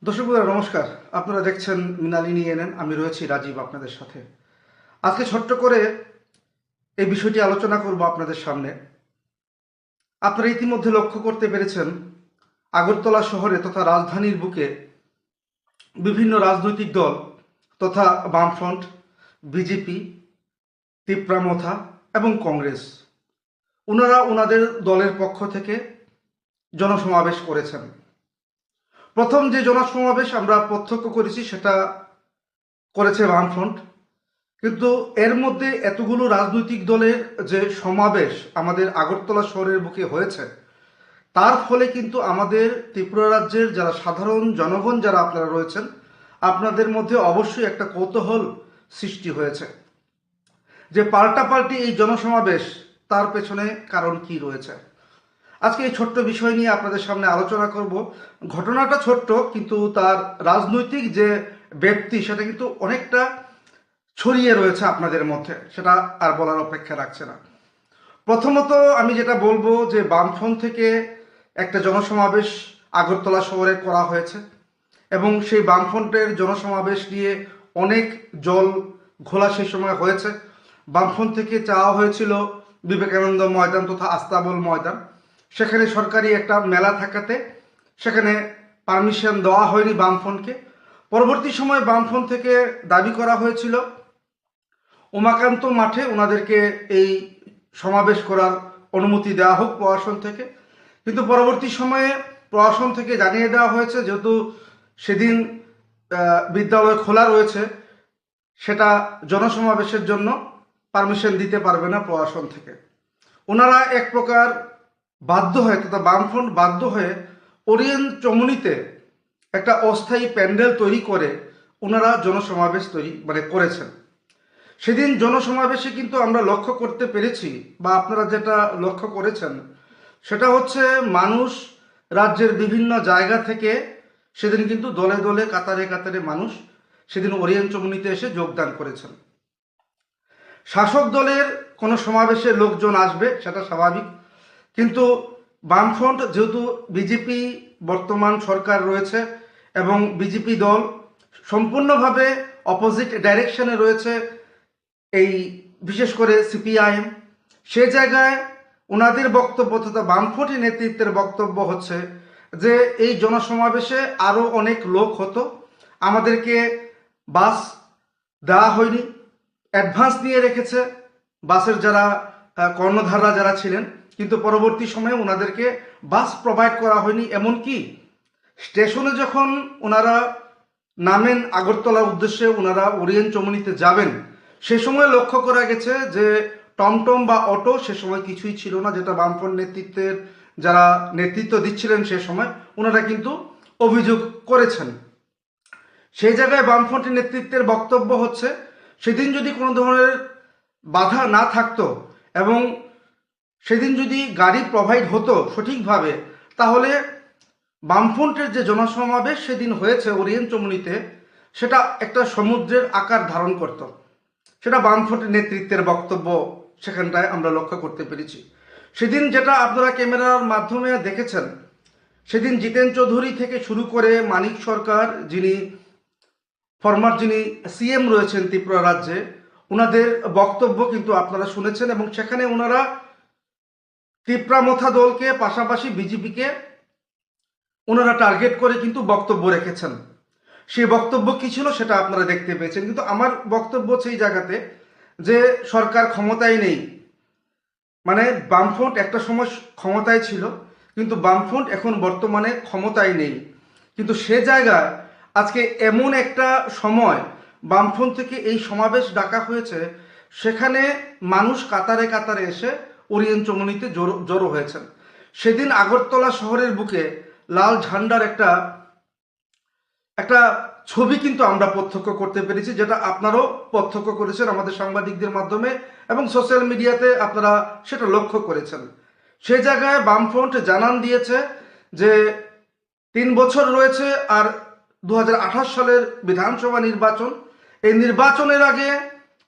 দর্শক বন্ধুরা নমস্কার। আপনারা দেখছেন মৃণালিনী এনএন। আমি রয়েছি রাজীব আপনাদের সাথে। আজকে ছোট্ট করে এই বিষয়টি আলোচনা করব আপনাদের সামনে। আপনারা ইতিমধ্যে লক্ষ্য করতে পেরেছেন আগরতলা শহরে তথা রাজধানীর বুকে বিভিন্ন রাজনৈতিক দল তথা বামফ্রন্ট, বিজেপি, তিপ্রামথা এবং কংগ্রেস ওনারা ওনাদের দলের পক্ষ থেকে জনসমাবেশ করেছেন। প্রথম যে জনসমাবেশ আমরা প্রত্যক্ষ করেছি সেটা করেছে বামফ্রন্ট, কিন্তু এর মধ্যে এতগুলো রাজনৈতিক দলের যে সমাবেশ আমাদের আগরতলা শহরের বুকে হয়েছে, তার ফলে কিন্তু আমাদের ত্রিপুরা রাজ্যের যারা সাধারণ জনগণ যারা আপনারা রয়েছেন, আপনাদের মধ্যে অবশ্যই একটা কৌতূহল সৃষ্টি হয়েছে যে পাল্টাপাল্টি এই জনসমাবেশ, তার পেছনে কারণ কি রয়েছে। আজকে এই ছোট্ট বিষয় নিয়ে আপনাদের সামনে আলোচনা করব। ঘটনাটা ছোট্ট, কিন্তু তার রাজনৈতিক যে ব্যাপ্তি সেটা কিন্তু অনেকটা ছড়িয়ে রয়েছে আপনাদের মধ্যে, সেটা আর বলার অপেক্ষা রাখছে না। প্রথমত আমি যেটা বলবো যে বামফ্রন্ট থেকে একটা জনসমাবেশ আগরতলা শহরে করা হয়েছে এবং সেই বামফ্রন্টের জনসমাবেশ নিয়ে অনেক জল ঘোলা সেই সময় হয়েছে। বামফ্রন্ট থেকে চাওয়া হয়েছিল বিবেকানন্দ ময়দান তথা আস্তাবল ময়দান, সেখানে সরকারি একটা মেলা থাকাতে সেখানে পারমিশন দেওয়া হয়নি বামফ্রন্টকে। পরবর্তী সময়ে বামফ্রন্ট থেকে দাবি করা হয়েছিল উমাকান্ত মাঠে ওনাদেরকে এই সমাবেশ করার অনুমতি দেওয়া হোক প্রশাসন থেকে, কিন্তু পরবর্তী সময়ে প্রশাসন থেকে জানিয়ে দেওয়া হয়েছে যেহেতু সেদিন বিদ্যালয় খোলা রয়েছে, সেটা জনসমাবেশের জন্য পারমিশন দিতে পারবে না প্রশাসন থেকে। ওনারা এক প্রকার বাধ্য হয়ে তথা বামফ্রন্ট বাধ্য হয়ে ওরিয়েন্ট চমুনিতে একটা অস্থায়ী প্যান্ডেল তৈরি করে ওনারা জনসমাবেশ করেছেন। সেদিন জনসমাবেশে কিন্তু আমরা লক্ষ্য করতে পেরেছি বা আপনারা যেটা লক্ষ্য করেছেন সেটা হচ্ছে মানুষ রাজ্যের বিভিন্ন জায়গা থেকে সেদিন কিন্তু দলে দলে কাতারে কাতারে মানুষ সেদিন ওরিয়েন্ট চমুনিতে এসে যোগদান করেছেন। শাসক দলের কোনো সমাবেশে লোকজন আসবে সেটা স্বাভাবিক, কিন্তু বামফ্রন্ট যেহেতু বিজেপি বর্তমান সরকার রয়েছে এবং বিজেপি দল সম্পূর্ণভাবে অপোজিট ডাইরেকশনে রয়েছে, এই বিশেষ করে সিপিআইএম, সে জায়গায় ওনাদের বক্তব্য তথা বামফ্রন্টের নেতৃত্বের বক্তব্য হচ্ছে যে এই জনসমাবেশে আরও অনেক লোক হতো, আমাদেরকে বাস দেওয়া হয়নি, অ্যাডভান্স নিয়ে রেখেছে বাসের যারা কর্ণধাররা যারা ছিলেন, কিন্তু পরবর্তী সময়ে ওনাদেরকে বাস প্রোভাইড করা হয়নি। এমনকি স্টেশনে যখন ওনারা নামেন আগরতলার উদ্দেশ্যে, ওনারা ওরিয়েন্ট চমুনিতে যাবেন, সে সময় লক্ষ্য করা গেছে যে টমটম বা অটো সে সময় কিছুই ছিল না, যেটা বামফ্রন্ট নেতৃত্বের যারা নেতৃত্ব দিচ্ছিলেন সে সময় ওনারা কিন্তু অভিযোগ করেছেন। সেই জায়গায় বামফ্রন্টের নেতৃত্বের বক্তব্য হচ্ছে সেদিন যদি কোনো ধরনের বাধা না থাকতো এবং সেদিন যদি গাড়ি প্রোভাইড হতো সঠিকভাবে, তাহলে বামফ্রন্টের যে জনসমাবেশ সেদিন হয়েছে ওরিয়েন্ট চমুনিতে সেটা একটা সমুদ্রের আকার ধারণ করত। সেটা বামফ্রন্টের নেতৃত্বের বক্তব্য সেখানটায় আমরা লক্ষ্য করতে পেরেছি। সেদিন যেটা আপনারা ক্যামেরার মাধ্যমে দেখেছেন, সেদিন জিতেন চৌধুরী থেকে শুরু করে মানিক সরকার, যিনি যিনি সিএম রয়েছেন ত্রিপুরা রাজ্যে, ওনাদের বক্তব্য কিন্তু আপনারা শুনেছেন এবং সেখানে ওনারা তিপ্রামথা দলকে পাশাপাশি বিজেপিকে ওনারা টার্গেট করে কিন্তু বক্তব্য রেখেছেন। সেই বক্তব্য কি ছিল সেটা আপনারা দেখতে পেয়েছেন, কিন্তু আমার বক্তব্য সেই জায়গাতে যে সরকার ক্ষমতায় নেই, মানে বামফ্রন্ট একটা সময় ক্ষমতায় ছিল কিন্তু বামফ্রন্ট এখন বর্তমানে ক্ষমতায় নেই, কিন্তু সে জায়গায় আজকে এমন একটা সময় বামফ্রন্ট থেকে এই সমাবেশ ডাকা হয়েছে, সেখানে মানুষ কাতারে কাতারে এসে ওরিয়েন্ট চমুনিতে জড়ো হয়েছেন। সেদিন আগরতলা শহরের বুকে লাল ঝান্ডার একটা একটা ছবি কিন্তু আমরা প্রত্যক্ষ করতে পেরেছি, যেটা আপনারাও প্রত্যক্ষ করেছেন আমাদের সাংবাদিকদের মাধ্যমে এবং সোশ্যাল মিডিয়াতে আপনারা সেটা লক্ষ্য করেছেন। সে জায়গায় বামফ্রন্ট জানান দিয়েছে যে 3 বছর রয়েছে আর 2028 সালের বিধানসভা নির্বাচন, এই নির্বাচনের আগে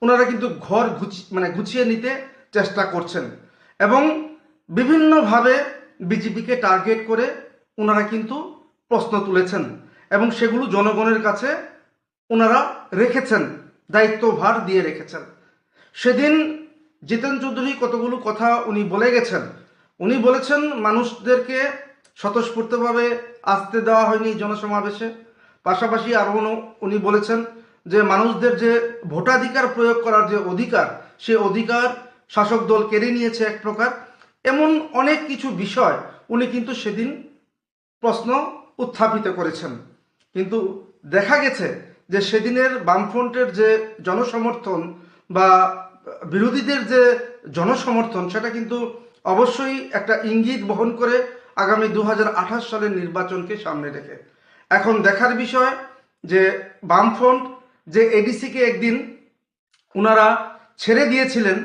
ওনারা কিন্তু ঘর গুছিয়ে নিতে চেষ্টা করছেন এবং বিভিন্নভাবে বিজেপিকে টার্গেট করে ওনারা কিন্তু প্রশ্ন তুলেছেন এবং সেগুলো জনগণের কাছে ওনারা রেখেছেন, দায়িত্বভার দিয়ে রেখেছেন। সেদিন জিতেন চৌধুরী কতগুলো কথা উনি বলে গেছেন। উনি বলেছেন মানুষদেরকে স্বতঃস্ফূর্তভাবে আসতে দেওয়া হয়নি জনসমাবেশে। পাশাপাশি আরও উনি বলেছেন যে মানুষদের যে ভোটাধিকার প্রয়োগ করার যে অধিকার, সে অধিকার শাসক দল কেড়ে নিয়েছে এক প্রকার। এমন অনেক কিছু বিষয় উনি কিন্তু সেদিন প্রশ্ন উত্থাপিত করেছেন। কিন্তু দেখা গেছে যে সেদিনের বামফ্রন্টের যে জনসমর্থন বা বিরোধীদের যে জনসমর্থন, সেটা কিন্তু অবশ্যই একটা ইঙ্গিত বহন করে আগামী 2028 সালের নির্বাচনকে সামনে রেখে। এখন দেখার বিষয় যে বামফ্রন্ট যে এডিসিকে একদিন ওনারা ছেড়ে দিয়েছিলেন,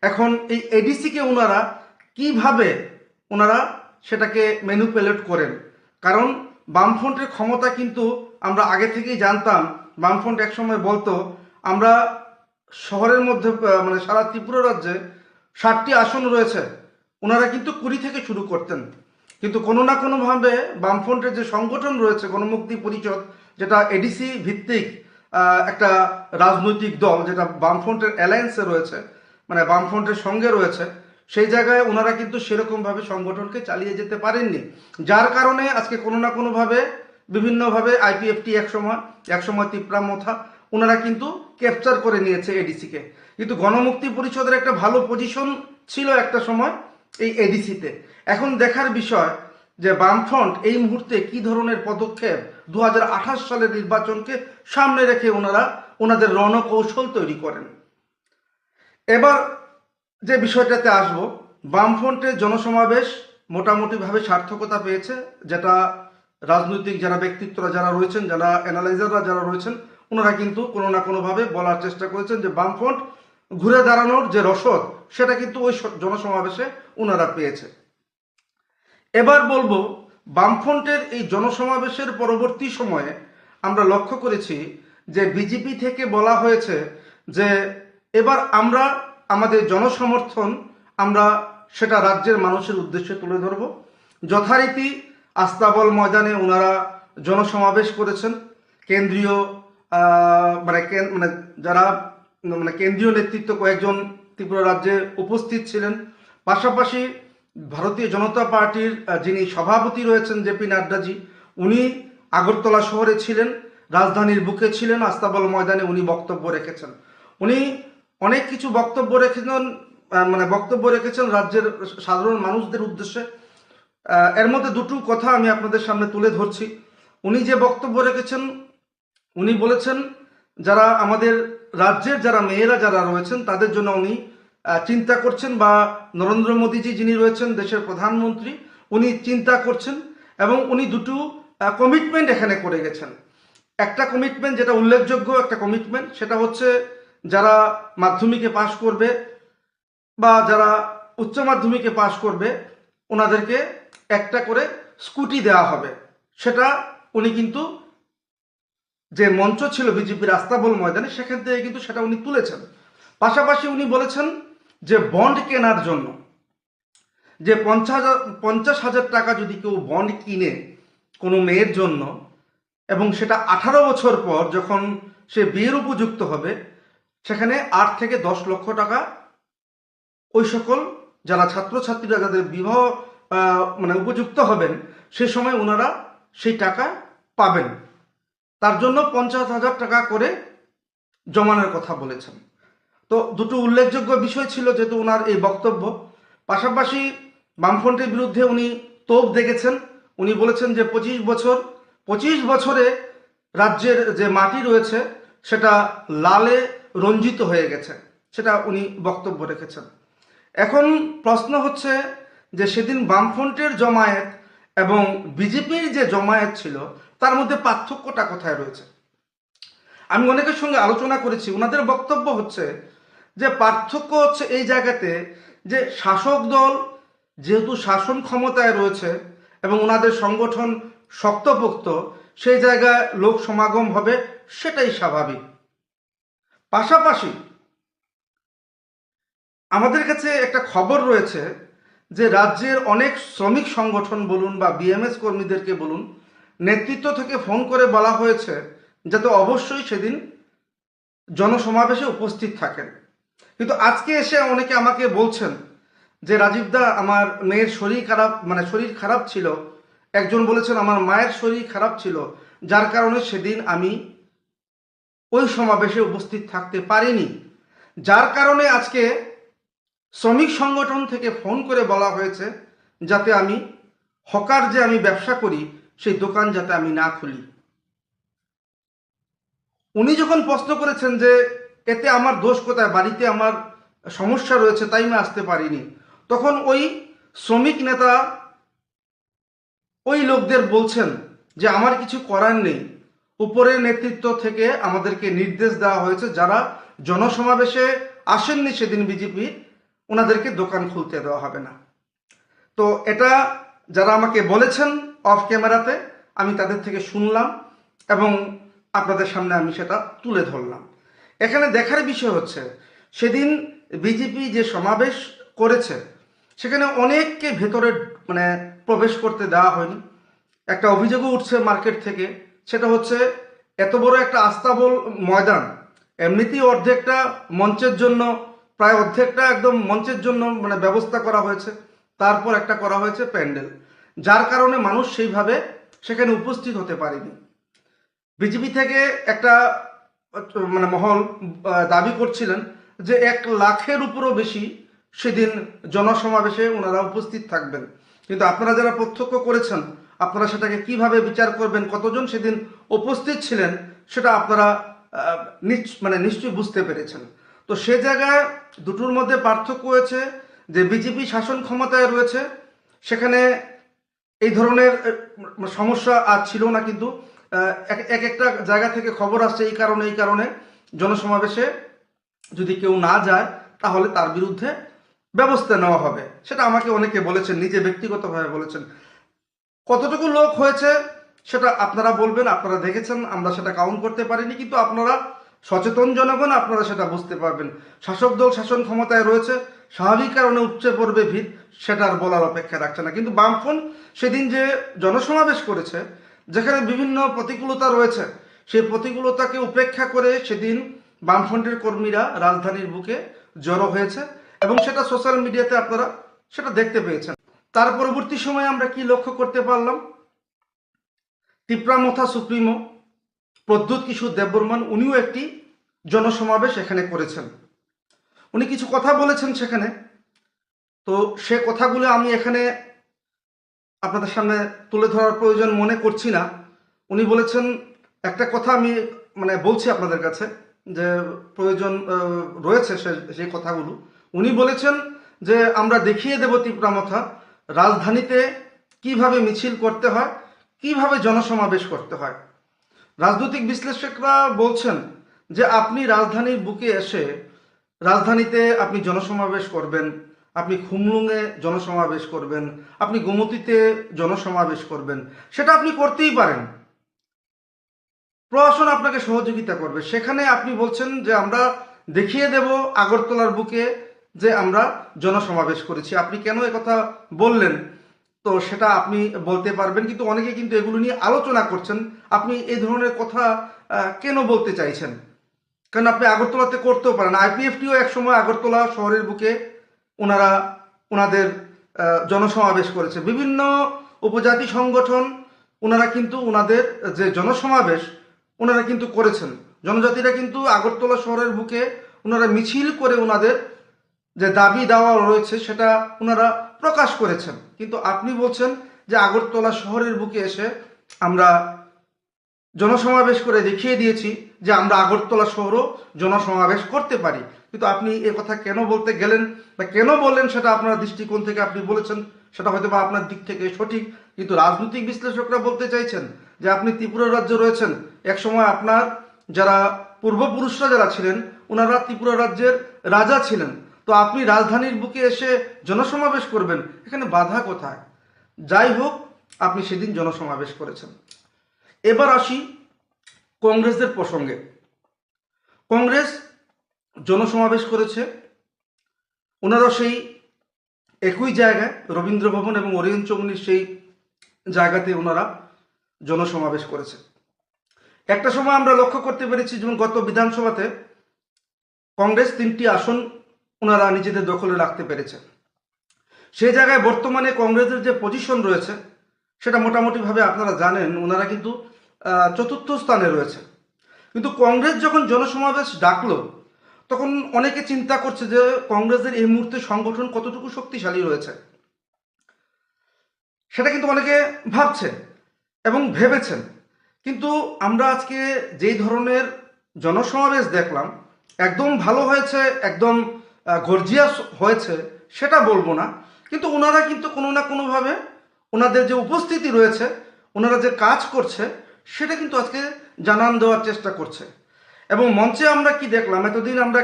এখন এই এডিসিকে ওনারা কিভাবে ওনারা সেটাকে ম্যানিপুলেট করেন। কারণ বামফ্রন্টের ক্ষমতা কিন্তু আমরা আগে থেকেই জানতাম। বামফ্রন্ট একসময় বলতো আমরা শহরের মধ্যে মানে সারা ত্রিপুরা রাজ্যে 60টি আসন রয়েছে, ওনারা কিন্তু 20 থেকে শুরু করতেন। কিন্তু কোনো না কোনোভাবে বামফ্রন্টের যে সংগঠন রয়েছে গণমুক্তি পরিষদ, যেটা এডিসি ভিত্তিক একটা রাজনৈতিক দল, যেটা বামফ্রন্টের অ্যালায়েন্সে রয়েছে, মানে বামফ্রন্টের সঙ্গে রয়েছে, সেই জায়গায় ওনারা কিন্তু সেরকমভাবে সংগঠনকে চালিয়ে যেতে পারেননি। যার কারণে আজকে কোনো না কোনোভাবে বিভিন্নভাবে আইপিএফটি একসময় তিপ্রা মোথা ওনারা কিন্তু ক্যাপচার করে নিয়েছে এডিসিকে। কিন্তু গণমুক্তি পরিষদের একটা ভালো পজিশন ছিল একটা সময় এই এডিসিতে। এখন দেখার বিষয় যে বামফ্রন্ট এই মুহূর্তে কি ধরনের পদক্ষেপ 2028 সালের নির্বাচনকে সামনে রেখে ওনারা ওনাদের রণকৌশল তৈরি করেন। এবার যে বিষয়টাতে আসব, বামফ্রন্টের জনসমাবেশ মোটামুটিভাবে সার্থকতা পেয়েছে, যেটা রাজনৈতিক যারা ব্যক্তিত্বরা যারা রয়েছেন, যারা অ্যানালাইজাররা যারা রয়েছেন, ওনারা কিন্তু কোনো না কোনোভাবে বলার চেষ্টা করেছেন যে বামফ্রন্ট ঘুরে দাঁড়ানোর যে রসদ, সেটা কিন্তু ওই জনসমাবেশে ওনারা পেয়েছে। এবার বলবো বামফ্রন্টের এই জনসমাবেশের পরবর্তী সময়ে আমরা লক্ষ্য করেছি যে বিজেপি থেকে বলা হয়েছে যে এবার আমরা আমাদের জনসমর্থন আমরা সেটা রাজ্যের মানুষের উদ্দেশ্যে তুলে ধরব। যথারীতি আস্তাবল ময়দানে ওনারা জনসমাবেশ করেছেন। কেন্দ্রীয় মানে যারা মানে কেন্দ্রীয় নেতৃত্ব কয়েকজন ত্রিপুরা রাজ্যে উপস্থিত ছিলেন। পাশাপাশি ভারতীয় জনতা পার্টির যিনি সভাপতি রয়েছেন জেপি নাড্ডাজি, উনি আগরতলা শহরে ছিলেন, রাজধানীর বুকে ছিলেন, আস্তাবল ময়দানে উনি বক্তব্য রেখেছেন। উনি অনেক কিছু বক্তব্য রেখেছেন রাজ্যের সাধারণ মানুষদের উদ্দেশ্যে। এর মধ্যে দুটো কথা আমি আপনাদের সামনে তুলে ধরছি। উনি যে বক্তব্য রেখেছেন, উনি বলেছেন যারা আমাদের রাজ্যের যারা মেয়েরা যারা রয়েছেন তাদের জন্য উনি চিন্তা করছেন, বা নরেন্দ্র মোদীজি যিনি রয়েছেন দেশের প্রধানমন্ত্রী, উনি চিন্তা করছেন এবং উনি দুটো কমিটমেন্ট এখানে করে গেছেন। একটা কমিটমেন্ট যেটা উল্লেখযোগ্য একটা কমিটমেন্ট, সেটা হচ্ছে যারা মাধ্যমিকে পাশ করবে বা যারা উচ্চ মাধ্যমিকে পাশ করবে ওনাদেরকে একটা করে স্কুটি দেওয়া হবে। সেটা উনি কিন্তু যে মঞ্চ ছিল বিজেপির আস্তাবল ময়দানে, সেখান থেকে কিন্তু সেটা উনি তুলেছেন। পাশাপাশি উনি বলেছেন যে বন্ড কেনার জন্য যে 50,000 টাকা যদি কেউ বন্ড কিনে কোনো মেয়ের জন্য, এবং সেটা 18 বছর পর যখন সে বিয়ের উপযুক্ত হবে, সেখানে 8 থেকে 10 লক্ষ টাকা ওই সকল যারা ছাত্রছাত্রীরা যাদের বিবাহ উপযুক্ত হবেন সে সময় ওনারা সেই টাকা পাবেন। তার জন্য 50,000 টাকা করে জমানোর কথা বলেছেন। তো দুটো উল্লেখযোগ্য বিষয় ছিল যেহেতু ওনার এই বক্তব্য। পাশাপাশি বামফ্রন্টের বিরুদ্ধে উনি তোপ দেখেছেন। উনি বলেছেন যে 25 বছরে রাজ্যের যে মাটি রয়েছে সেটা লালে রঞ্জিত হয়ে গেছে, সেটা উনি বক্তব্য রেখেছেন। এখন প্রশ্ন হচ্ছে যে সেদিন বামফ্রন্টের জমায়েত এবং বিজেপির যে জমায়েত ছিল তার মধ্যে পার্থক্যটা কোথায় রয়েছে। আমি অনেকের সঙ্গে আলোচনা করেছি, ওনাদের বক্তব্য হচ্ছে যে পার্থক্য হচ্ছে এই জায়গাতে যে শাসক দল যেহেতু শাসন ক্ষমতায় রয়েছে এবং ওনাদের সংগঠন শক্তপোক্ত, সেই জায়গায় লোক সমাগম হবে, সেটাই স্বাভাবিক। পাশাপাশি আমাদের কাছে একটা খবর রয়েছে যে রাজ্যের অনেক শ্রমিক সংগঠন বলুন বা বিএমএস কর্মীদেরকে বলুন, নেতৃত্ব থেকে ফোন করে বলা হয়েছে যাতে অবশ্যই সেদিন জনসমাবেশে উপস্থিত থাকেন। কিন্তু আজকে এসে অনেকে আমাকে বলছেন যে রাজীবদা, আমার মেয়ের শরীর খারাপ, মানে শরীর খারাপ ছিল, একজন বলেছেন আমার মায়ের শরীর খারাপ ছিল, যার কারণে সেদিন আমি ওই সমাবেশে উপস্থিত থাকতে পারিনি। যার কারণে আজকে শ্রমিক সংগঠন থেকে ফোন করে বলা হয়েছে যাতে আমি হকার যে আমি ব্যবসা করি সেই দোকান যাতে আমি না খুলি। উনি যখন প্রশ্ন করেছেন যে এতে আমার দোষ কোথায়, বাড়িতে আমার সমস্যা রয়েছে তাই আমি আসতে পারিনি, তখন ওই শ্রমিক নেতা ওই লোকদের বলছেন যে আমার কিছু করার নেই, উপরের নেতৃত্ব থেকে আমাদেরকে নির্দেশ দেওয়া হয়েছে যারা জনসমাবেশে আসেননি সেদিন বিজেপি, ওনাদেরকে দোকান খুলতে দেওয়া হবে না। তো এটা যারা আমাকে বলেছেন অফ ক্যামেরাতে, আমি তাদের থেকে শুনলাম এবং আপনাদের সামনে আমি সেটা তুলে ধরলাম। এখানে দেখার বিষয় হচ্ছে সেদিন বিজেপি যে সমাবেশ করেছে সেখানে অনেককে ভেতরে মানে প্রবেশ করতে দেওয়া হয়নি। একটা অভিযোগও উঠছে মার্কেট থেকে, সেটা হচ্ছে এত বড় একটা আস্তাবল ময়দান, এমনিতেই অর্ধেকটা মঞ্চের জন্য, প্রায় অর্ধেকটা একদম মঞ্চের জন্য মানে ব্যবস্থা করা হয়েছে, তারপর একটা করা হয়েছে প্যান্ডেল, যার কারণে মানুষ সেইভাবে সেখানে উপস্থিত হতে পারেনি। বিজেপি থেকে একটা মানে মহল দাবি করছিলেন যে 1,00,000-এর উপরও বেশি সেদিন জনসমাবেশে ওনারা উপস্থিত থাকবেন। কিন্তু আপনারা যারা প্রত্যক্ষ করেছেন আপনারা সেটাকে কিভাবে বিচার করবেন, কতজন সেদিন উপস্থিত ছিলেন সেটা আপনারা মানে নিশ্চয়ই বুঝতে পেরেছেন। তো সে জায়গায় দুটোর মধ্যে পার্থক্য হয়েছে যে বিজেপি শাসন ক্ষমতায় রয়েছে, সেখানে এই ধরনের সমস্যা আর ছিল না। কিন্তু এক একটা জায়গা থেকে খবর আসছে এই কারণে জনসমাবেশে যদি কেউ না যায় তাহলে তার বিরুদ্ধে ব্যবস্থা নেওয়া হবে, সেটা আমাকে অনেকে বলেছেন, নিজে ব্যক্তিগতভাবে বলেছেন। কতটুকু লোক হয়েছে সেটা আপনারা বলবেন, আপনারা দেখেছেন, আমরা সেটা কাউন্ট করতে পারিনি, কিন্তু আপনারা সচেতন জনগণ, আপনারা সেটা বুঝতে পারবেন। শাসক দল শাসন ক্ষমতায় রয়েছে, স্বাভাবিক কারণে উপচে পড়বে ভিড়, সেটা আর বলার অপেক্ষা রাখছে না। কিন্তু বামফ্রন্ট সেদিন যে জনসমাবেশ করেছে যেখানে বিভিন্ন প্রতিকূলতা রয়েছে, সেই প্রতিকূলতাকে উপেক্ষা করে সেদিন বামফ্রন্টের কর্মীরা রাজধানীর বুকে জড়ো হয়েছে এবং সেটা সোশ্যাল মিডিয়াতে আপনারা সেটা দেখতে পেয়েছেন। তার পরবর্তী সময়ে আমরা কি লক্ষ্য করতে পারলাম, তিপ্রামথা সুপ্রিমো প্রদ্যুৎ কিশোর দেববর্মন উনিও একটি জনসমাবেশ এখানে করেছেন। উনি কিছু কথা বলেছেন সেখানে, তো সে কথাগুলো আমি এখানে আপনাদের সামনে তুলে ধরার প্রয়োজন মনে করছি না। উনি বলেছেন একটা কথা, আমি মানে বলছি আপনাদের কাছে যে প্রয়োজন রয়েছে সেই কথাগুলো। উনি বলেছেন যে আমরা দেখিয়ে দেব তিপ্রামথা রাজধানীতে কিভাবে মিছিল করতে হয়, কিভাবে জনসমাবেশ করতে হয়। রাজনৈতিক বিশ্লেষকরা বলছেন যে আপনি রাজধানীর বুকে এসে রাজধানীতে আপনি জনসমাবেশ করবেন, আপনি খুমলুঙে জনসমাবেশ করবেন, আপনি গোমতীতে জনসমাবেশ করবেন, সেটা আপনি করতেই পারেন, প্রশাসন আপনাকে সহযোগিতা করবে। সেখানে আপনি বলছেন যে আমরা দেখিয়ে দেব আগরতলার বুকে যে আমরা জনসমাবেশ করেছি, আপনি কেন কথা বললেন? তো সেটা আপনি বলতে পারবেন, কিন্তু অনেকে কিন্তু এগুলো নিয়ে আলোচনা করছেন, আপনি এই ধরনের কথা কেন বলতে চাইছেন? কারণ আপনি আগরতলাতে করতেও পারেন। আইপিএফটিও একসময় আগরতলা শহরের বুকে ওনারা ওনাদের জনসমাবেশ করেছে, বিভিন্ন উপজাতি সংগঠন ওনারা কিন্তু ওনাদের যে জনসমাবেশ ওনারা কিন্তু করেছেন। জনজাতিরা কিন্তু আগরতলা শহরের বুকে ওনারা মিছিল করে ওনাদের যে দাবি দেওয়া রয়েছে সেটা ওনারা প্রকাশ করেছেন। কিন্তু আপনি বলছেন যে আগরতলা শহরের বুকে এসে আমরা জনসমাবেশ করে দেখিয়ে দিয়েছি যে আমরা আগরতলা শহরও জনসমাবেশ করতে পারি। কিন্তু আপনি এ কথা কেন বলতে গেলেন বা কেন বললেন সেটা আপনার দৃষ্টিকোণ থেকে আপনি বলেছেন, সেটা হয়তো বা আপনার দিক থেকে সঠিক, কিন্তু রাজনৈতিক বিশ্লেষকরা বলতে চাইছেন যে আপনি ত্রিপুরা রাজ্য রয়েছেন, একসময় আপনার যারা পূর্বপুরুষরা যারা ছিলেন ওনারা ত্রিপুরা রাজ্যের রাজা ছিলেন, তো আপনি রাজধানীর বুকে এসে জনসমাবেশ করবেন, এখানে বাধা কোথায়? যাই হোক, আপনি সেদিন জনসমাবেশ করেছেন। এবার আসি কংগ্রেসের প্রসঙ্গে। কংগ্রেস জনসমাবেশ করেছে, ওনারা সেই একই জায়গায় রবীন্দ্র ভবন এবং ওরিয়েন্ট চৌমুহনীর সেই জায়গাতে ওনারা জনসমাবেশ করেছে। একটা সময় আমরা লক্ষ্য করতে পেরেছি, যেমন গত বিধানসভাতে কংগ্রেস 3টি আসন ওনারা নিজেদের দখলে রাখতে পেরেছে। সেই জায়গায় বর্তমানে কংগ্রেসের যে পজিশন রয়েছে সেটা মোটামুটিভাবে আপনারা জানেন, ওনারা কিন্তু 4র্থ স্থানে রয়েছে। কিন্তু কংগ্রেস যখন জনসমাবেশ ডাকলো তখন অনেকে চিন্তা করছে যে কংগ্রেসের এই মুহূর্তে সংগঠন কতটুকু শক্তিশালী রয়েছে, সেটা কিন্তু অনেকে ভাবছে এবং ভেবেছেন। কিন্তু আমরা আজকে যেই ধরনের জনসমাবেশ দেখলাম, একদম ভালো হয়েছে, একদম গর্জিয়াস হয়েছে সেটা বলবো না, কিন্তু ওনারা কিন্তু কোনো না কোনোভাবে ওনাদের যে উপস্থিতি রয়েছে, ওনারা যে কাজ করছে সেটা কিন্তু আজকে জানান দেওয়ার চেষ্টা করছে। এবং মঞ্চে আমরা কি দেখলাম, এতদিন আমরা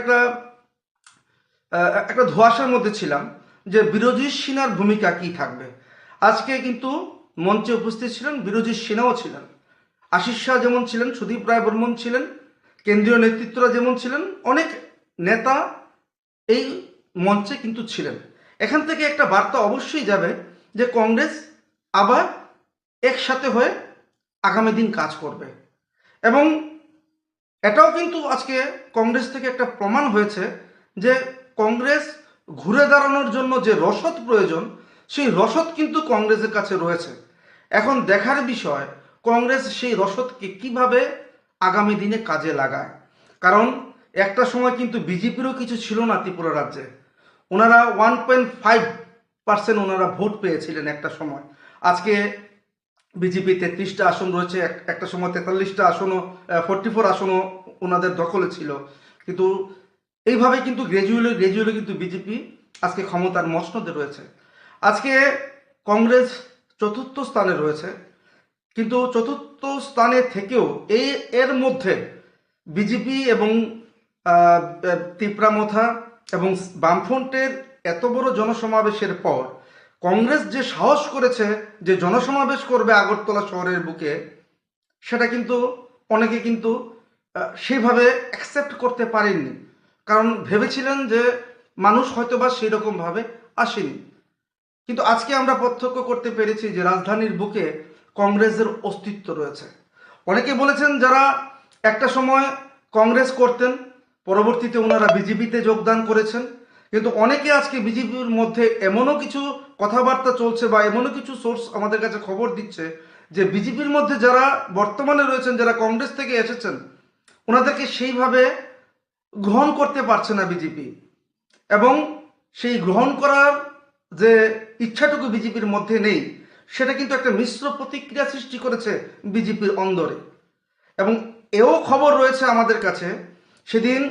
একটা ধোঁয়াশার মধ্যে ছিলাম যে বিরোধী সিনহার ভূমিকা কি থাকবে। আজকে কিন্তু মঞ্চে উপস্থিত ছিলেন বিরোধী সিনহাও ছিলেন, আশিস শাহ যেমন ছিলেন, সুদীপ রায় বর্মন ছিলেন, কেন্দ্রীয় নেতৃত্বরা যেমন ছিলেন, অনেক নেতা এই মঞ্চে কিন্তু ছিলেন। এখান থেকে একটা বার্তা অবশ্যই যাবে যে কংগ্রেস আবার একসাথে হয়ে আগামী দিন কাজ করবে। এবং এটাও কিন্তু আজকে কংগ্রেস থেকে একটা প্রমাণ হয়েছে যে কংগ্রেস ঘুরে দাঁড়ানোর জন্য যে রসদ প্রয়োজন, সেই রসদ কিন্তু কংগ্রেসের কাছে রয়েছে। এখন দেখার বিষয় কংগ্রেস সেই রসদকে কিভাবে আগামী দিনে কাজে লাগায়। কারণ একটা সময় কিন্তু বিজেপিরও কিছু ছিল না ত্রিপুরা রাজ্যে। ওনারা 1.5% ওনারা ভোট পেয়েছিলেন একটা সময়। আজকে বিজেপি 33টা আসন রয়েছে, একটা সময় 43টা আসনও 44 আসনও ওনাদের দখলে ছিল। কিন্তু এইভাবে কিন্তু গ্রাজুয়ালি কিন্তু বিজেপি আজকে ক্ষমতার মসনদে রয়েছে। আজকে কংগ্রেস 4র্থ স্থানে রয়েছে, কিন্তু 4র্থ স্থানে থেকেও এর মধ্যে বিজেপি এবং তিপ্রামথা এবং বামফ্রন্টের এত বড় জনসমাবেশের পর কংগ্রেস যে সাহস করেছে যে জনসমাবেশ করবে আগরতলা শহরের বুকে, সেটা কিন্তু অনেকে কিন্তু সেইভাবে অ্যাকসেপ্ট করতে পারেননি। কারণ ভেবেছিলেন যে মানুষ হয়তোবা সেই রকমভাবে আসেনি। কিন্তু আজকে আমরা প্রত্যক্ষ করতে পেরেছি যে রাজধানীর বুকে কংগ্রেসের অস্তিত্ব রয়েছে। অনেকে বলেছেন যারা একটা সময় কংগ্রেস করতেন, পরবর্তীতে ওনারা বিজেপিতে যোগদান করেছেন। কিন্তু অনেকে আজকে বিজেপির মধ্যে এমনও কিছু কথাবার্তা চলছে বা এমনও কিছু সোর্স আমাদের কাছে খবর দিচ্ছে যে বিজেপির মধ্যে যারা বর্তমানে রয়েছেন, যারা কংগ্রেস থেকে এসেছেন, ওনাদেরকে সেইভাবে গ্রহণ করতে পারছে না বিজেপি। এবং সেই গ্রহণ করার যে ইচ্ছাটুকু বিজেপির মধ্যে নেই, সেটা কিন্তু একটা মিশ্র প্রতিক্রিয়া সৃষ্টি করেছে বিজেপির অন্দরে। এবং এও খবর রয়েছে আমাদের কাছে, সেদিন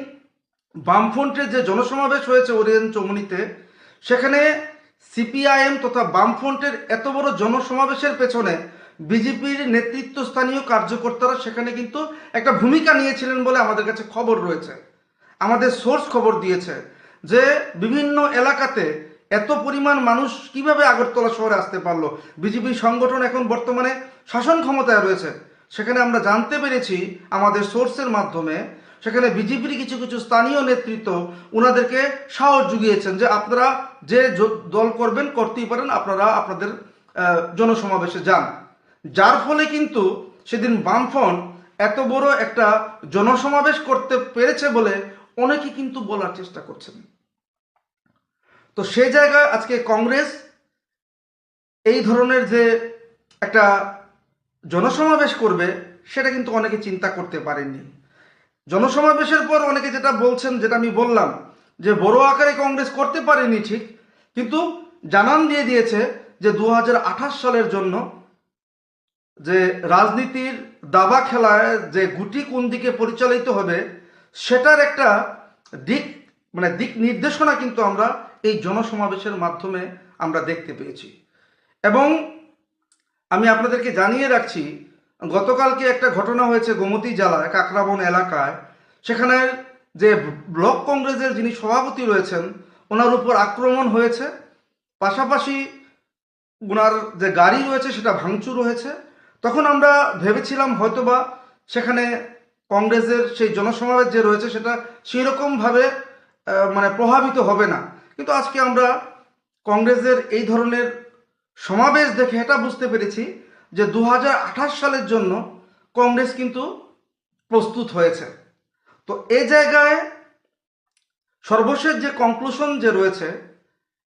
বামফ্রন্টের যে জনসমাবেশ হয়েছে ওরিয়েন্ট চৌমুহনীতে, সেখানে সিপিআইএম তথা বামফ্রন্টের এত বড় জনসমাবেশের পেছনে বিজেপির নেতৃত্বস্থানীয় কার্যকর্তারা সেখানে কিন্তু একটা ভূমিকা নিয়েছিলেন বলে আমাদের কাছে খবর রয়েছে। আমাদের সোর্স খবর দিয়েছে যে বিভিন্ন এলাকাতে এত পরিমাণ মানুষ কিভাবে আগরতলা শহরে আসতে পারলো। বিজেপি সংগঠন এখন বর্তমানে শাসন ক্ষমতায় রয়েছে। সেখানে আমরা জানতে পেরেছি আমাদের সোর্সের মাধ্যমে, সেখানে বিজেপির কিছু কিছু স্থানীয় নেতৃত্ব ওনাদেরকে সাহস জুগিয়েছেন যে আপনারা যে দল করবেন করতেই পারেন, আপনারা আপনাদের জনসমাবেশে যান। যার ফলে কিন্তু সেদিন বামফ্রন্ট এত বড় একটা জনসমাবেশ করতে পেরেছে বলে অনেকে কিন্তু বলার চেষ্টা করছেন। তো সেই জায়গায় আজকে কংগ্রেস এই ধরনের যে একটা জনসমাবেশ করবে সেটা কিন্তু অনেকে চিন্তা করতে পারেননি। জনসমাবেশের পর অনেকে যেটা বলছেন, যেটা আমি বললাম যে বড় আকারে কংগ্রেস করতে পারেনি ঠিক, কিন্তু জানান দিয়ে দিয়েছে যে 2028 সালের জন্য যে রাজনীতির দাবা খেলায় যে গুটি কোন দিকে পরিচালিত হবে সেটার একটা দিক নির্দেশনা কিন্তু আমরা এই জনসমাবেশের মাধ্যমে আমরা দেখতে পেয়েছি। এবং আমি আপনাদেরকে জানিয়ে রাখছি, গতকালকে একটা ঘটনা হয়েছে গোমতী জেলায় কাকরাবন এলাকায়। সেখানে যে ব্লক কংগ্রেসের যিনি সভাপতি রয়েছেন ওনার উপর আক্রমণ হয়েছে, পাশাপাশি ওনার যে গাড়ি রয়েছে সেটা ভাঙচুর হয়েছে। তখন আমরা ভেবেছিলাম হয়তোবা সেখানে কংগ্রেসের সেই জনসমাবেশ যে রয়েছে সেটা সেই রকমভাবে প্রভাবিত হবে না। কিন্তু আজকে আমরা কংগ্রেসের এই ধরনের সমাবেশ দেখে এটা বুঝতে পেরেছি যে 2028 সালের জন্য কংগ্রেস কিন্তু প্রস্তুত হয়েছে। তো এই জায়গায় সর্বশেষ যে কনক্লুশন যে রয়েছে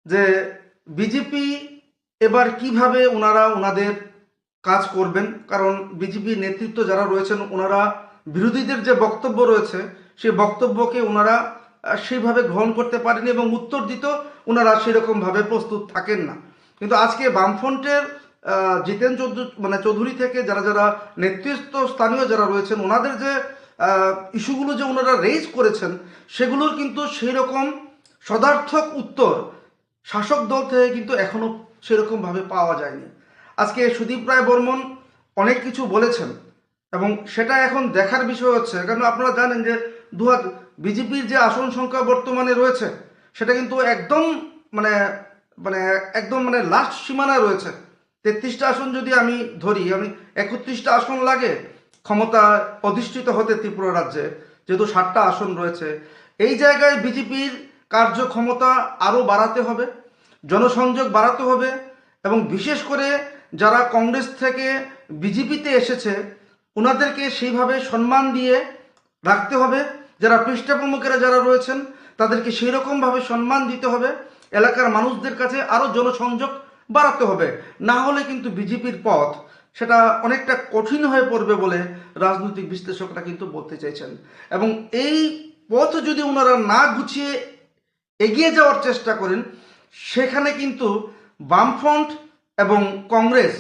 যে বিজেপি এবার কিভাবে ওনাদের কাজ করবেন, কারণ বিজেপি নেতৃত্ব যারা রয়েছেন ওনারা বিরোধীদের যে বক্তব্য রয়েছে সেই বক্তব্যকে ওনারা সেইভাবে গ্রহণ করতে পারেনি এবং উত্তর দিত ওনারা সেরকমভাবে প্রস্তুত থাকেন না। কিন্তু আজকে বামফ্রন্টের জিতেন চৌধুরী থেকে যারা নেতৃত্ব স্থানীয় যারা রয়েছেন ওনাদের যে ইস্যুগুলো যে ওনারা রেজ করেছেন সেগুলোর কিন্তু সেই রকম সদার্থক উত্তর শাসক দল থেকে কিন্তু এখনো সেরকমভাবে পাওয়া যায়নি। আজকে সুদীপ রায় বর্মন অনেক কিছু বলেছেন এবং সেটা এখন দেখার বিষয় হচ্ছে, কারণ আপনারা জানেন যে বিজেপির যে আসন সংখ্যা বর্তমানে রয়েছে সেটা কিন্তু একদম একদম লাস্ট সীমানায় রয়েছে। 33টা আসন যদি আমি ধরি, 31টা আসন লাগে ক্ষমতা অধিষ্ঠিত হতে ত্রিপুরা রাজ্যে, যেহেতু 7টা আসন রয়েছে। এই জায়গায় বিজেপির কার্যক্ষমতা আরও বাড়াতে হবে, জনসংযোগ বাড়াতে হবে এবং বিশেষ করে যারা কংগ্রেস থেকে বিজেপিতে এসেছে ওনাদেরকে সেইভাবে সম্মান দিয়ে রাখতে হবে। যারা পৃষ্ঠা প্রমুখেরা যারা রয়েছেন তাদেরকে সেই রকমভাবে সম্মান দিতে হবে, এলাকার মানুষদের কাছে আরও জনসংযোগ বাড়াতে হবে। না হলে কিন্তু বিজেপির পথ সেটা অনেকটা কঠিন হয়ে পড়বে বলে রাজনৈতিক বিশ্লেষকরা কিন্তু বলতে চাইছেন। এবং এই পথ যদি ওনারা না গুছিয়ে এগিয়ে যাওয়ার চেষ্টা করেন সেখানে কিন্তু বামফ্রন্ট এবং কংগ্রেস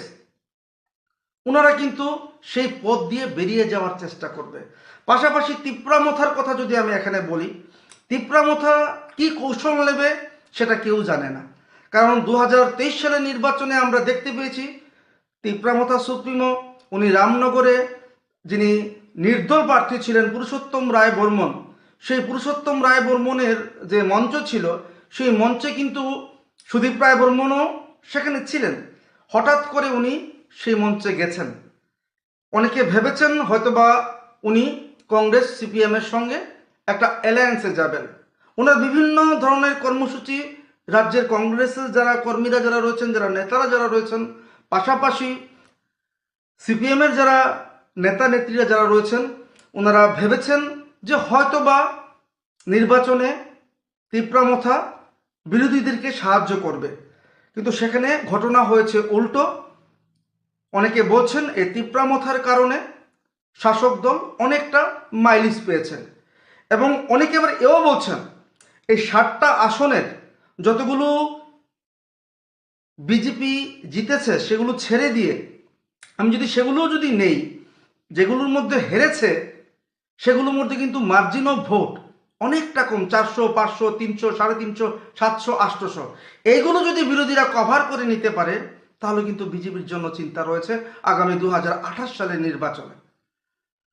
ওনারা কিন্তু সেই পথ দিয়ে বেরিয়ে যাওয়ার চেষ্টা করবে। পাশাপাশি তিপ্রামথার কথা যদি আমি এখানে বলি, তিপ্রামথা কি কৌশল নেবে সেটা কেউ জানে না। কারণ 2023 সালের নির্বাচনে আমরা দেখতে পেয়েছি তিপ্রামথা সুপ্রিমো উনি রামনগরে যিনি নির্দল প্রার্থী ছিলেন পুরুষোত্তম রায় বর্মন, সেই পুরুষোত্তম রায় বর্মনের যে মঞ্চ ছিল সেই মঞ্চে কিন্তু সুদীপ রায় বর্মনও সেখানে ছিলেন। হঠাৎ করে উনি সেই মঞ্চে গেছেন, অনেকে ভেবেছেন হয়তোবা উনি কংগ্রেস সিপিএমের সঙ্গে একটা অ্যালায়েন্সে যাবেন। ওনার বিভিন্ন ধরনের কর্মসূচি রাজ্যের কংগ্রেসের যারা কর্মীরা যারা রয়েছেন, যারা নেতারা যারা রয়েছেন, পাশাপাশি সিপিএমের যারা নেতা নেত্রীরা যারা রয়েছেন ওনারা ভেবেছেন যে হয়তোবা নির্বাচনে তিপ্রামথা বিরোধীদেরকে সাহায্য করবে। কিন্তু সেখানে ঘটনা হয়েছে উল্টো। অনেকে বলছেন এই তিপ্রামথার কারণে শাসক দল অনেকটা মাইলেজ পেয়েছেন এবং অনেকে আবার এও বলছেন এই 7টা আসনের যতগুলো বিজেপি জিতেছে সেগুলো ছেড়ে দিয়ে আমি যদি সেগুলোও যদি নেই, যেগুলোর মধ্যে হেরেছে সেগুলোর মধ্যে কিন্তু মার্জিন অফ ভোট অনেকটা কম, 400, 500, 300, 350, 700, 800। এইগুলো যদি বিরোধীরা কভার করে নিতে পারে তাহলে কিন্তু বিজেপির জন্য চিন্তা রয়েছে আগামী 2028 সালের নির্বাচনে।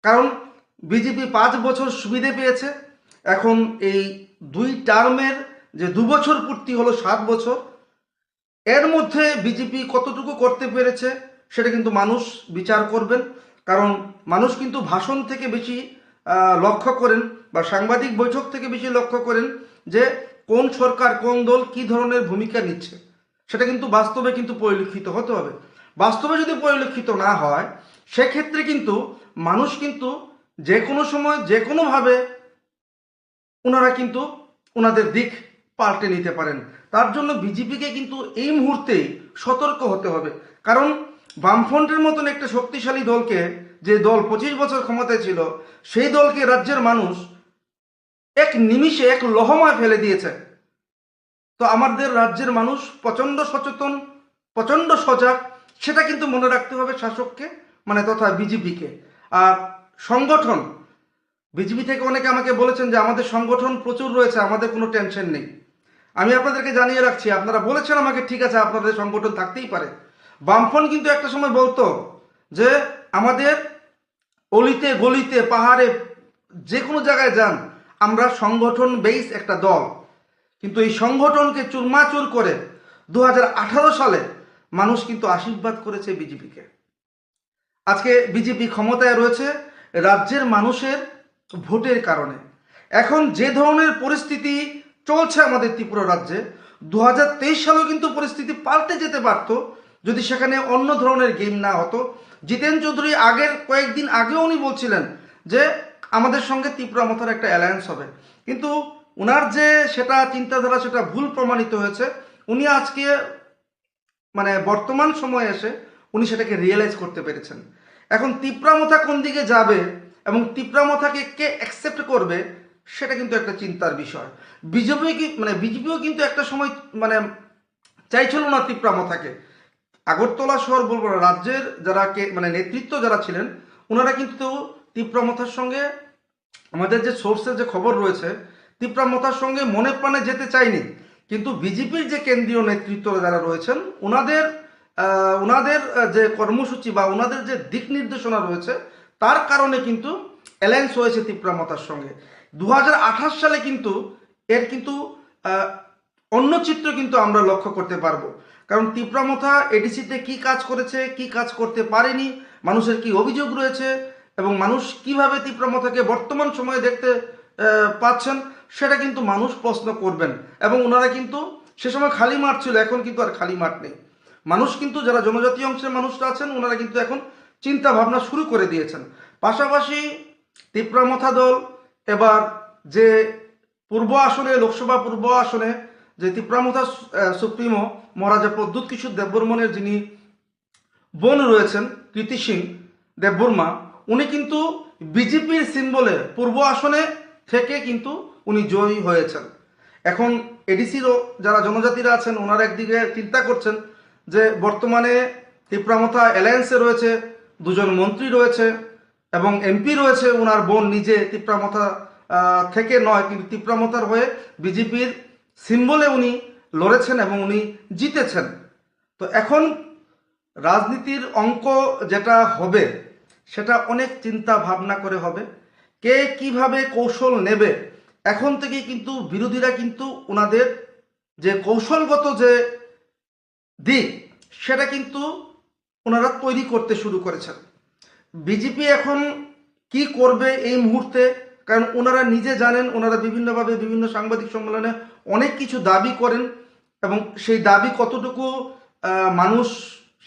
কারণ বিজেপি 5 বছর সুবিধে পেয়েছে, এখন এই 2 টার্মের যে 2 বছর পূর্তি হলো 7 বছর, এর মধ্যে বিজেপি কতটুকু করতে পেরেছে সেটা কিন্তু মানুষ বিচার করবেন। কারণ মানুষ কিন্তু ভাষণ থেকে বেশি লক্ষ্য করেন বা সাংবাদিক বৈঠক থেকে বেশি লক্ষ্য করেন যে কোন সরকার কোন দল কি ধরনের ভূমিকা নিচ্ছে, সেটা কিন্তু বাস্তবে কিন্তু পরিলক্ষিত হতে হবে। বাস্তবে যদি পরিলক্ষিত না হয় সেক্ষেত্রে কিন্তু মানুষ কিন্তু যে কোনো সময় যে কোনোভাবে ওনারা কিন্তু ওনাদের দিক পাল্টে নিতে পারেন। তার জন্য বিজেপিকে কিন্তু এই মুহূর্তেই সতর্ক হতে হবে। কারণ বামফ্রন্টের মতন একটা শক্তিশালী দলকে, যে দল 25 বছর ক্ষমতায় ছিল, সেই দলকে রাজ্যের মানুষ এক নিমিষে এক লহমায় ফেলে দিয়েছে। তো আমাদের রাজ্যের মানুষ প্রচণ্ড সচেতন, প্রচণ্ড সজাগ, সেটা কিন্তু মনে রাখতে হবে শাসককে তথা বিজেপিকে। আর সংগঠন, বিজেপি থেকে অনেকে আমাকে বলেছেন যে আমাদের সংগঠন প্রচুর রয়েছে, আমাদের কোনো টেনশন নেই। আমি আপনাদেরকে জানিয়ে রাখছি, আপনারা বলেছেন আমাকে, ঠিক আছে আপনাদের সংগঠন থাকতেই পারে। বামফ্রন্ট কিন্তু একটা সময় বলতো যে আমাদের অলিতে গলিতে পাহাড়ে যে কোনো জায়গায় যান, আমরা সংগঠন বেস একটা দল। কিন্তু এই সংগঠনকে চুরমাচুর করে 2018 সালে মানুষ কিন্তু আশীর্বাদ করেছে বিজেপিকে। আজকে বিজেপি ক্ষমতায় রয়েছে রাজ্যের মানুষের ভোটের কারণে। এখন যে ধরনের পরিস্থিতি চলছে আমাদের ত্রিপুরা রাজ্যে, 2023 সালেও কিন্তু পরিস্থিতি পাল্টে যেতে পারত যদি সেখানে অন্য ধরনের গেম না হতো। জিতেন চৌধুরী আগের কয়েকদিন আগেও উনি বলছিলেন যে আমাদের সঙ্গে তিপ্রামথার একটা অ্যালায়েন্স হবে, কিন্তু ওনার যে সেটা চিন্তাধারা সেটা ভুল প্রমাণিত হয়েছে। উনি আজকে মানে বর্তমান সময়ে এসে উনি সেটাকে রিয়েলাইজ করতে পেরেছেন। এখন তিপ্রামথা কোন দিকে যাবে এবং তিপ্রামথাকে কে অ্যাকসেপ্ট করবে সেটা কিন্তু একটা চিন্তার বিষয়। বিজেপিও কিন্তু একটা সময় মানে চাইছিল না তিপ্রামথাকে। আগরতলা শহর বলবো না, রাজ্যের যারা মানে নেতৃত্ব যারা ছিলেন ওনারা কিন্তু তিপ্রামথার সঙ্গে, আমাদের যে সোর্সের যে খবর রয়েছে, তিপ্রামথার সঙ্গে মনে প্রাণে যেতে চায়নি। কিন্তু বিজেপির যে কেন্দ্রীয় নেতৃত্ব যারা রয়েছেন ওনাদের যে কর্মসূচি বা ওনাদের যে দিক নির্দেশনা রয়েছে তার কারণে কিন্তু অ্যালায়েন্স হয়েছে তিপ্রামথার সঙ্গে। 2028 সালে কিন্তু এর কিন্তু অন্য চিত্র কিন্তু আমরা লক্ষ্য করতে পারবো। কারণ তিপ্রামথা এডিসিতে কি কাজ করেছে, কি কাজ করতে পারেনি, মানুষের কি অভিযোগ রয়েছে এবং মানুষ কিভাবে তিপ্রামথাকে বর্তমান সময়ে দেখতে পাচ্ছেন সেটা কিন্তু মানুষ প্রশ্ন করবেন। এবং ওনারা কিন্তু সে সময় খালি মাঠ ছিল, এখন কিন্তু আর খালি মাঠ নেই। মানুষ কিন্তু যারা জনজাতি অংশের মানুষরা আছেন ওনারা কিন্তু এখন চিন্তা ভাবনা শুরু করে দিয়েছেন। পাশাপাশি তিপ্রামথা দল এবার যে পূর্ব আসনে, লোকসভা পূর্ব আসনে যে তিপ্রামথা সুপ্রিমো মহারাজা প্রদ্যুৎ কিশোর দেববর্মনের যিনি বোন রয়েছেন কৃতি সিং দেববর্মা, উনি কিন্তু বিজেপির সিম্বলে পূর্ব আসনে থেকে কিন্তু উনি জয়ী হয়েছেন। এখন এডিসিরও যারা জনজাতিরা আছেন ওনারা একদিকে চিন্তা করছেন যে বর্তমানে তিপ্রামথা অ্যালায়েন্সে রয়েছে, দুজন মন্ত্রী রয়েছে এবং এমপি রয়েছে, ওনার বোন নিজে তিপ্রামথা থেকে নয় কিন্তু তিপ্রামথার হয়ে বিজেপির সিম্বলে উনি লড়েছেন এবং উনি জিতেছেন। তো এখন রাজনীতির অঙ্ক যেটা হবে সেটা অনেক চিন্তা ভাবনা করে হবে, কে কিভাবে কৌশল নেবে। এখন থেকেই কিন্তু বিরোধীরা কিন্তু ওনাদের যে কৌশলগত যে দিক সেটা কিন্তু ওনারা তৈরি করতে শুরু করেছেন। বিজেপি এখন কি করবে এই মুহূর্তে, কারণ ওনারা নিজে জানেন, ওনারা বিভিন্নভাবে বিভিন্ন সাংবাদিক সম্মেলনে অনেক কিছু দাবি করেন এবং সেই দাবি কতটুকু মানুষ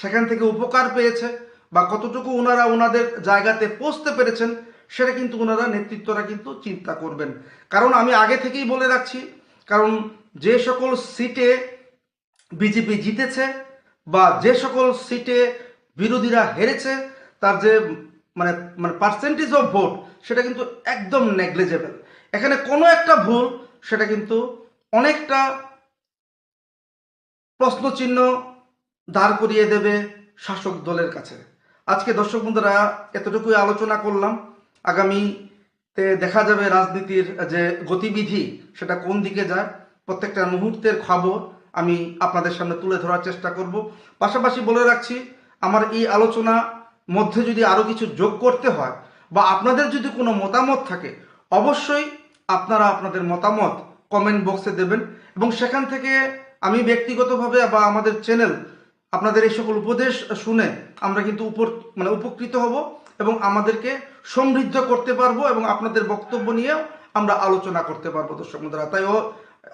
সেখান থেকে উপকার পেয়েছে বা কতটুকু ওনারা ওনাদের জায়গাতে পৌঁছতে পেরেছেন সেটা কিন্তু ওনারা নেতৃত্বরা কিন্তু চিন্তা করবেন। কারণ আমি আগে থেকেই বলে রাখছি, কারণ যে সকল সিটে বিজেপি জিতেছে বা যে সকল সিটে বিরোধীরা হেরেছে তার যে মানে মানে পার্সেন্টেজ অফ ভোট সেটা কিন্তু একদম নেগলিজেবল। এখানে কোনো একটা ভুল সেটা কিন্তু অনেকটা প্রশ্নচিহ্ন দাঁড় করিয়ে দেবে শাসক দলের কাছে। আজকে দর্শক বন্ধুরা এতটুকুই আলোচনা করলাম। আগামীতে দেখা যাবে রাজনীতির যে গতিবিধি সেটা কোন দিকে যায়, প্রত্যেকটা মুহূর্তের খবর আমি আপনাদের সামনে তুলে ধরার চেষ্টা করব। পাশাপাশি বলে রাখছি, আমার এই আলোচনা মধ্যে যদি আরও কিছু যোগ করতে হয় বা আপনাদের যদি কোনো মতামত থাকে অবশ্যই আপনারা আপনাদের মতামত কমেন্ট বক্সে দেবেন এবং সেখান থেকে আমি ব্যক্তিগতভাবে বা আমাদের চ্যানেল আপনাদের এই সকল উপদেশ শুনে আমরা কিন্তু উপকৃত হব এবং আমাদেরকে সমৃদ্ধ করতে পারবো এবং আপনাদের বক্তব্য নিয়েও আমরা আলোচনা করতে পারবো দর্শক বন্ধুরা। তাই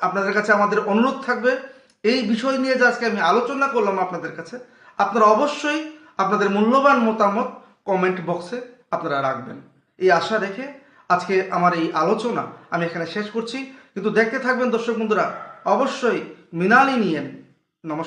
আপনাদের কাছে আমাদের অনুরোধ থাকবে, এই বিষয় নিয়ে যে আজকে আমি আলোচনা করলাম আপনাদের কাছে, আপনারা অবশ্যই আপনাদের মূল্যবান মতামত কমেন্ট বক্সে আপনারা রাখবেন। এই আশা রেখে আজকে আমার এই আলোচনা আমি এখানে শেষ করছি, কিন্তু দেখতে থাকবেন দর্শক বন্ধুরা অবশ্যই মৃণালিনী। নমস্কার।